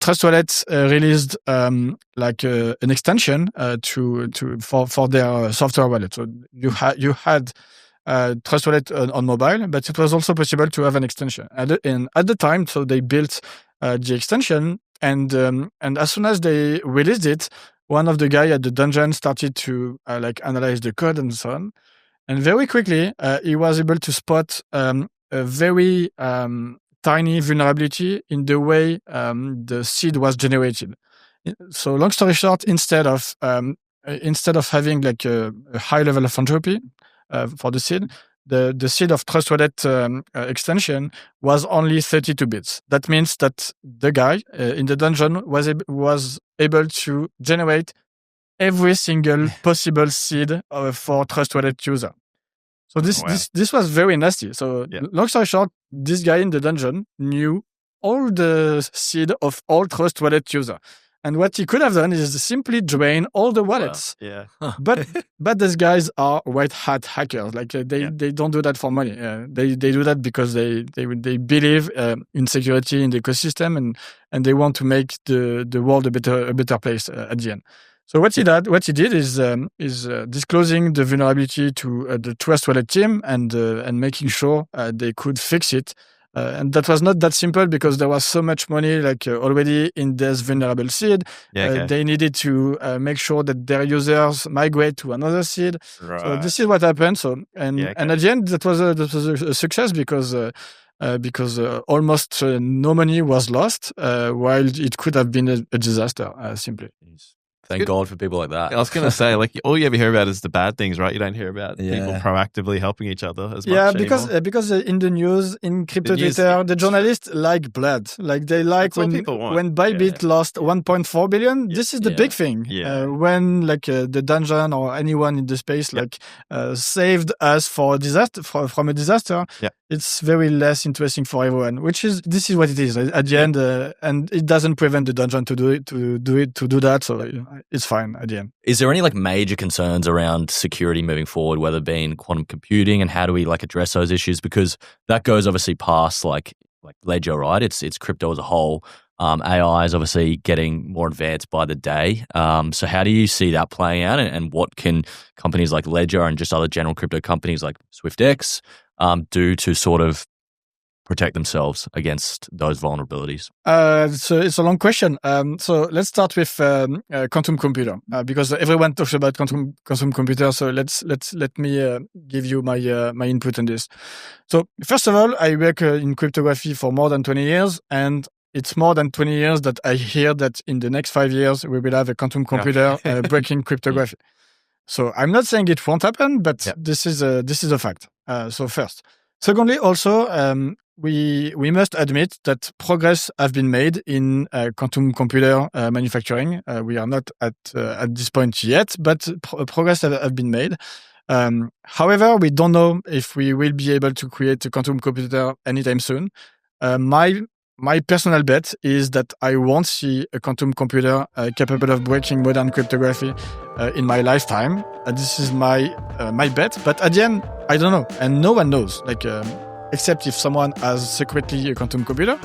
Trust Wallet released an extension for their software wallet. So you had Trust Wallet on mobile, but it was also possible to have an extension. At the time, so they built the extension, and as soon as they released it, one of the guys at the dungeon started to analyze the code and so on. And very quickly, he was able to spot a very tiny vulnerability in the way the seed was generated. So long story short, instead of having a high level of entropy for the seed, the seed of Trust Wallet extension was only 32 bits. That means that the guy in the dungeon was able to generate every single possible seed for Trust Wallet user. So this was very nasty. So long story short, this guy in the dungeon knew all the seed of all Trust Wallet user. And what he could have done is simply drain all the wallets. Wow. Yeah. But these guys are white hat hackers. They don't do that for money. They do that because they believe in security in the ecosystem and they want to make the world a better place at the end. So what he did is disclosing the vulnerability to the Trust Wallet team and making sure they could fix it. And that was not that simple because there was so much money already in this vulnerable seed. They needed to make sure that their users migrate to another seed. Right. So this is what happened. So and at the end that was a success because almost no money was lost, while it could have been a disaster simply. Thank God for people like that. I was going to say, all you ever hear about is the bad things, right? You don't hear about people proactively helping each other as much anymore. Because in the news, in crypto Twitter, the journalists like blood. They like when Bybit lost 1.4 billion. This is the big thing. When the dungeon or anyone in the space saved us from a disaster. It's very less interesting for everyone. This is what it is at the end, and it doesn't prevent the dungeon to do that. So it's fine at the end. Is there any major concerns around security moving forward, whether it be in quantum computing, and how do we address those issues? Because that goes obviously past like Ledger, right? It's crypto as a whole. AI is obviously getting more advanced by the day. So how do you see that playing out, and what can companies like Ledger and just other general crypto companies like SwiftX do to sort of protect themselves against those vulnerabilities? So it's a long question. So let's start with quantum computer because everyone talks about quantum computer. So let me give you my input on this. So first of all, I work in cryptography for more than 20 years, and it's more than 20 years that I hear that in the next 5 years we will have a quantum computer breaking cryptography. So I'm not saying it won't happen, but this is a fact. So first. Secondly, also, we must admit that progress has been made in quantum computer manufacturing. We are not at this point yet, but progress have been made. However, we don't know if we will be able to create a quantum computer anytime soon. My personal bet is that I won't see a quantum computer capable of breaking modern cryptography in my lifetime. This is my bet. But at the end, I don't know, and no one knows. Except if someone has secretly a quantum computer.